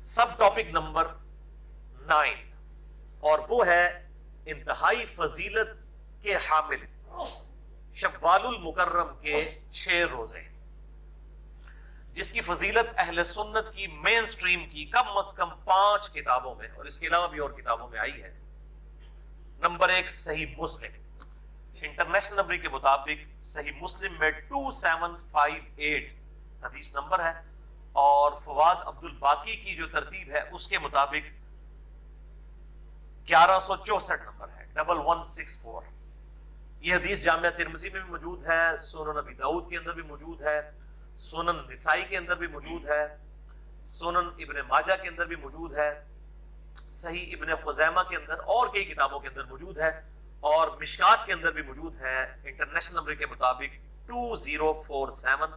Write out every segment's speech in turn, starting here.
سب topic number 9، اور وہ ہے انتہائی فضیلت کے حامل شوال المکرم کے 6 روزے، جس کی فضیلت اہل سنت کی مین سٹریم کی کم از کم 5 کتابوں میں اور اس کے علاوہ بھی اور کتابوں میں آئی ہے۔ نمبر 1 صحیح مسلم، انٹرنیشنل نمبر کے مطابق صحیح مسلم میں 2758 حدیث نمبر ہے، اور فواد عبد الباقی کی جو ترتیب ہے اس کے مطابق 1164 نمبر ہے، 1164۔ یہ حدیث جامعہ ترمذی میں بھی موجود ہے، سنن نبی داؤد کے اندر بھی موجود ہے، سنن نسائی کے اندر بھی موجود ہے، سنن ابن ماجہ کے اندر بھی موجود ہے، صحیح ابن خزیمہ کے اندر اور کئی کتابوں کے اندر موجود ہے، اور مشکات کے اندر بھی موجود ہے انٹرنیشنل نمبر کے مطابق 2047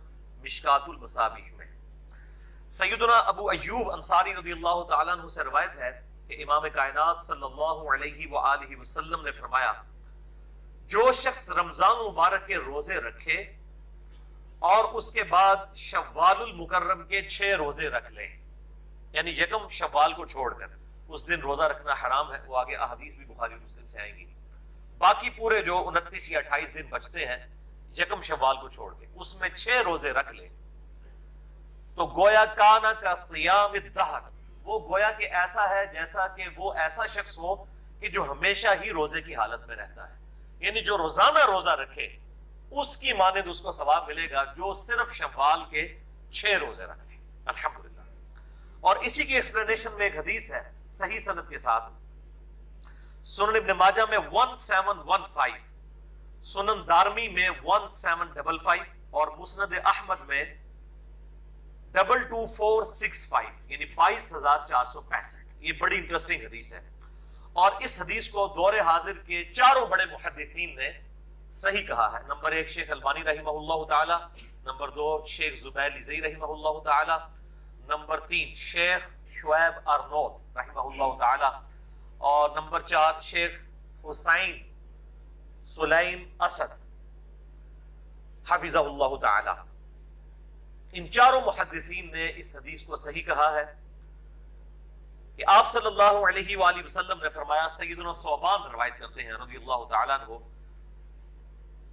مشکات المصابیح میں۔ سیدنا ابو ایوب انصاری رضی اللہ تعالیٰ عنہ سے روایت ہے کہ امام کائنات صلی اللہ علیہ وآلہ وسلم نے فرمایا، جو شخص رمضان مبارک کے روزے رکھے اور اس کے بعد شوال المکرم کے 6 روزے رکھ لے، یعنی یکم شوال کو چھوڑ کر، اس دن روزہ رکھنا حرام ہے، وہ آگے احادیث بھی بخاری مسلم سے آئیں گی، باقی پورے جو 29 یا 28 دن بچتے ہیں یکم شوال کو چھوڑ کے اس میں 6 روزے رکھ لے، تو گویا کانا کا صیام الدہر، وہ گویا کہ ایسا ہے جیسا کہ وہ ایسا شخص ہو کہ جو ہمیشہ ہی روزے کی حالت میں رہتا ہے، یعنی جو روزانہ روزہ رکھے اس کی مانند اس کو ثواب ملے گا جو صرف شوال کے 6 روزے رکھ لے۔ الحمدللہ۔ اور اسی کی ایکسپلینیشن میں ایک حدیث ہے صحیح سند کے ساتھ، سنن ابن ماجہ میں 1715، سنن دارمی میں 1755 اور مسند احمد میں 22465، یعنی 22465۔ یہ بڑی انٹرسٹنگ حدیث ہے، اور اس حدیث کو دور حاضر کے 4 بڑے محدثین نے صحیح کہا ہے۔ نمبر 1 شیخ البانی رحمہ اللہ تعالی، نمبر 2 شیخ زبیر لزئی رحمہ اللہ تعالی، نمبر 3 شیخ شعیب ارنوت رحمہ اللہ تعالی، اور نمبر 4 شیخ حسین سلیم اسد حفظہ اللہ تعالی۔ ان 4 محدثین نے اس حدیث کو صحیح کہا ہے کہ آپ صلی اللہ علیہ وآلہ وسلم نے فرمایا، سیدنا ثوبان روایت کرتے ہیں رضی اللہ تعالیٰ عنہ،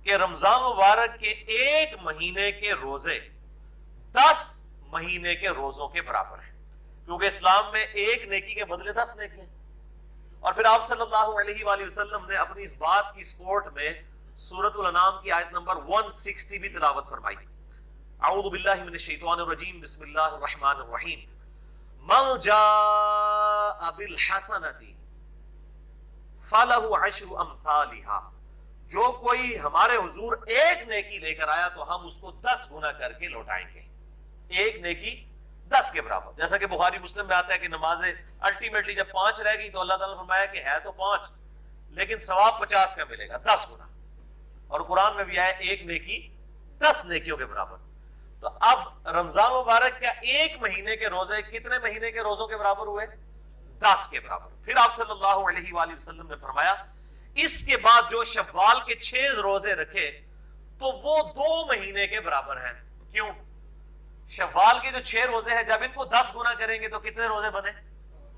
کہ رمضان مبارک کے 1 مہینے کے روزے 10 مہینے کے روزوں کے برابر ہیں، کیونکہ اسلام میں 1 نیکی کے بدلے 10 نیکی ہیں۔ اور پھر آپ صلی اللہ علیہ وآلہ وسلم نے اپنی اس بات کی سپورٹ میں سورۃ الانعام کی آیت نمبر 160 بھی تلاوت فرمائی، اعوذ باللہ من الشیطان الرجیم، بسم اللہ الرحمن الرحیم، من جاء بالحسنۃ فلہ عشر امثالها، جو کوئی ہمارے حضور 1 نیکی لے کر آیا تو ہم اس کو 10 گنا کر کے لوٹائیں گے، 1 نیکی 10 کے برابر۔ جیسا کہ بخاری مسلم میں آتا ہے کہ نمازیں الٹیمیٹلی جب 5 رہ گئی تو اللہ تعالیٰ نے فرمایا کہ ہے تو 5 لیکن ثواب 50 کا ملے گا، 10 گنا۔ اور قرآن میں بھی آیا 1 نیکی 10 نیکیوں کے برابر۔ تو اب رمضان مبارک کا 1 مہینے کے روزے کتنے مہینے کے روزوں کے برابر ہوئے؟ 10 کے برابر۔ پھر آپ صلی اللہ علیہ وآلہ وسلم نے فرمایا، اس کے بعد جو شوال کے 6 روزے رکھے تو وہ 2 مہینے کے برابر ہیں۔ کیوں؟ شوال کے جو 6 روزے ہیں جب ان کو 10 گنا کریں گے تو کتنے روزے بنے؟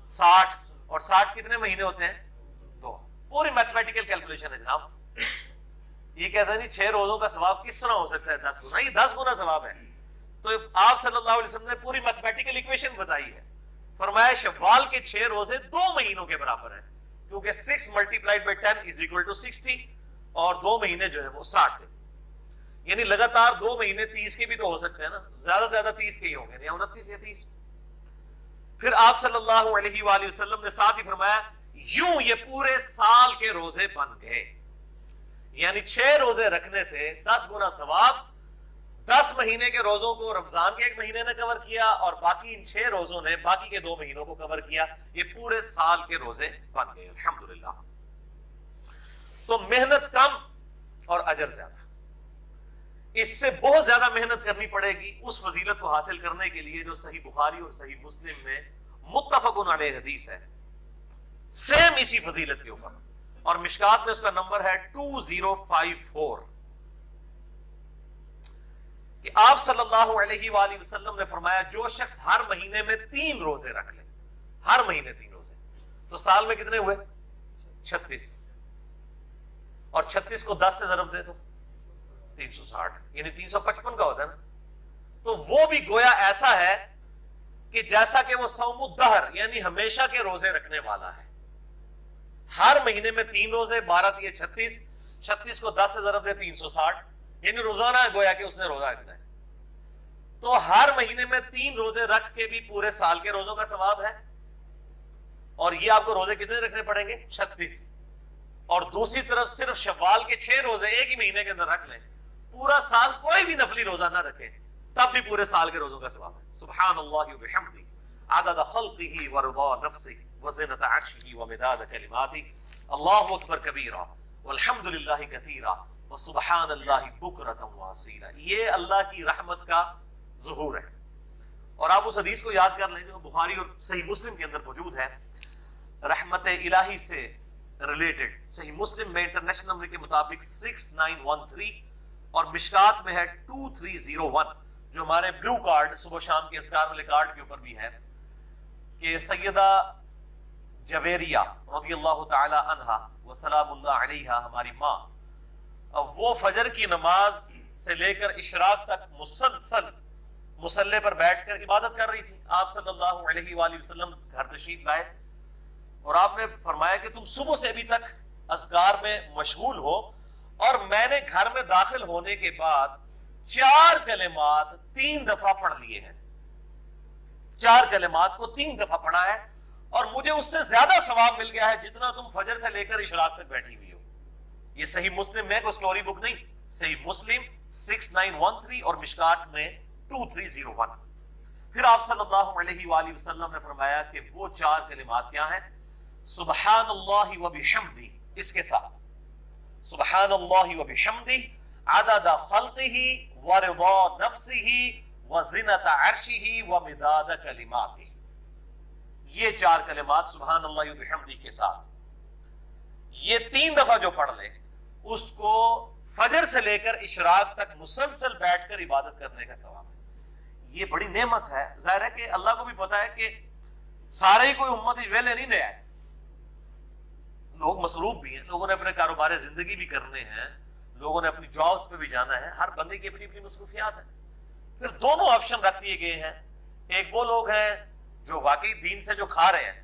60، اور 60 کتنے مہینے ہوتے ہیں؟ 2۔ پوری میتھمیٹیکل کیلکولیشن ہے جناب۔ یہ کہتا ہے نہیں 6 روزوں کا ثواب کس طرح ہو سکتا ہے 10 گنا؟ یہ 10 گنا ثواب ہے۔ تو آپ صلی اللہ علیہ وسلم نے پوری میتھمیٹیکل ایکویشن بتائی ہے، فرمایا شوال کے 6 روزے 2 مہینوں کے برابر ہیں، کیونکہ 6 × 10 = 60، اور 2 مہینے جو ہے وہ 60 دن، یعنی لگاتار 2 مہینے 30 کے بھی تو ہو سکتے ہیں نا، زیادہ سے زیادہ 30 کے ہی ہوں گے، یا 29 یا 30۔ پھر آپ صلی اللہ علیہ وآلہ وسلم نے ساتھ ہی فرمایا، یوں یہ پورے سال کے روزے بن گئے، یعنی 6 روزے رکھنے تھے 10 گنا ثواب، 10 مہینے کے روزوں کو رمضان کے 1 مہینے نے کور کیا، اور باقی ان 6 روزوں نے باقی کے 2 مہینوں کو کور کیا، یہ پورے سال کے روزے بن گئے۔ الحمدللہ۔ تو محنت کم اور اجر زیادہ، اس سے بہت زیادہ محنت کرنی پڑے گی اس فضیلت کو حاصل کرنے کے لیے جو صحیح بخاری اور صحیح مسلم میں متفق علیہ حدیث ہے، سیم اسی فضیلت کے اوپر، اور مشکات میں اس کا نمبر ہے 2054، کہ آپ صلی اللہ علیہ وآلہ وسلم نے فرمایا، جو شخص ہر مہینے میں 3 روزے رکھ لے، ہر مہینے 3 روزے، تو سال میں کتنے ہوئے؟ 36، اور 36 کو 10 سے ضرب دے تو 360، یعنی 355 کا ہوتا ہے نا. تو وہ بھی گویا ایسا ہے کہ جیسا کہ وہ صوم الدہر یعنی ہمیشہ کے روزے رکھنے والا ہے. ہر مہینے میں 3 روزے، 12 تیے 36، 36 کو 10 سے ضرب دے 360، یعنی روزانہ گویا کہ اس نے روزہ رکھنا ہے. تو ہر مہینے میں 3 روزے رکھ کے بھی پورے سال کے روزوں کا ثواب ہے. اور یہ آپ کو روزے کتنے رکھنے پڑیں گے؟ 36. اور دوسری طرف صرف شوال کے 6 روزے ایک ہی مہینے کے اندر رکھ لیں، پورا سال کوئی بھی نفلی روزہ نہ رکھے، تب بھی پورے سال کے روزوں کا ثواب ہے. سبحان اللہ وبحمدہ عدد خلقہ ورضا نفسہ وزنۃ عرشہ ومداد کلماتہ، اللہ اکبر کبیرہ والحمد للہ کثیرہ وسبحان اللہ بکرۃ واصیلا. یہ اللہ کی رحمت کا ظہور ہے. اور آپ اس حدیث کو یاد کر لیں جو بخاری اور صحیح مسلم کے اندر موجود ہے، رحمت الہی سے ریلیٹڈ. صحیح مسلم میں انٹرنیشنل نمبر کے مطابق 6913 اور مشکات میں ہے 2301، جو ہمارے بلو کارڈ صبح شام کے اذکار والے کارڈ کے اوپر بھی ہے، کہ سیدہ جویریہ رضی اللہ تعالی عنہا وسلام اللہ علیہا، ہماری ماں، وہ فجر کی نماز سے لے کر اشراق تک مسلسل مصلی پر بیٹھ کر عبادت کر رہی تھی. آپ صلی اللہ علیہ وآلہ وسلم گھر تشریف لائے اور آپ نے فرمایا کہ تم صبح سے ابھی تک اذکار میں مشغول ہو، اور میں نے گھر میں داخل ہونے کے بعد 4 کلمات 3 دفعہ پڑھ لیے ہیں. 4 کلمات کو 3 دفعہ پڑھا ہے، اور مجھے اس سے زیادہ ثواب مل گیا ہے جتنا تم فجر سے لے کر اشراق تک بیٹھی ہوئی ہو. یہ صحیح مسلم میں کوئی سٹوری بک نہیں، صحیح مسلم 6913 اور مشکات میں 2301. پھر آپ صلی اللہ علیہ وآلہ وسلم نے فرمایا کہ وہ 4 کلمات کیا ہیں؟ سبحان اللہ وبحمدہ، اس کے ساتھ سبحان اللہ وبحمدہ عدد خلقہ ورضا نفسہ وزنۃ عرشہ ومداد کلماتہ. یہ 4 کلمات سبحان اللہ وبحمدہ کے ساتھ یہ 3 دفعہ جو پڑھ لے، اس کو فجر سے لے کر اشراق تک مسلسل بیٹھ کر عبادت کرنے کا ثواب ہے. یہ بڑی نعمت ہے. ظاہر ہے کہ اللہ کو بھی پتا ہے کہ سارے ہی کوئی امت ویلے نہیں لے آئے، لوگ مصروف بھی ہیں، لوگوں نے اپنے کاروبار زندگی بھی کرنے ہیں، لوگوں نے اپنی جابز پہ بھی جانا ہے، ہر بندے کی اپنی اپنی مصروفیات ہیں. پھر دونوں آپشن رکھ دیے گئے ہیں. ایک وہ لوگ ہیں جو واقعی دین سے جو کھا رہے ہیں،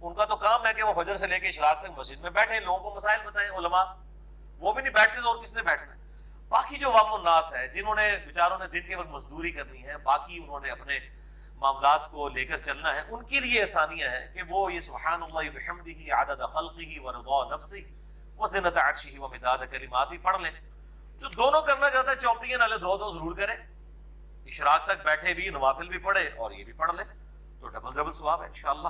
ان کا تو کام ہے کہ وہ فجر سے لے کے اشراق تک مسجد میں بیٹھے، لوگوں کو مسائل بتائیں. علماء وہ بھی نہیں بیٹھتے تو اور کس نے بیٹھنا ہے. باقی جو عوام الناس ہے، جنہوں نے بیچاروں نے دن کے وقت مزدوری کرنی ہے، باقی انہوں نے اپنے معاملات کو لے کر چلنا ہے، ان کے لیے آسانیاں ہیں کہ وہ یہ سبحان اللہ وبحمدہ عدد خلقہ ورضا نفسہ وزنۃ عرشہ ومداد کلماتہ پڑھ لیں. جو دونوں کرنا چاہتا ہے چوپڑیاں نالے دو ضرور کرے، اشراق تک بیٹھے بھی نوافل بھی پڑھے اور یہ بھی پڑھ لے، تو ڈبل ثواب ہے انشاءاللہ.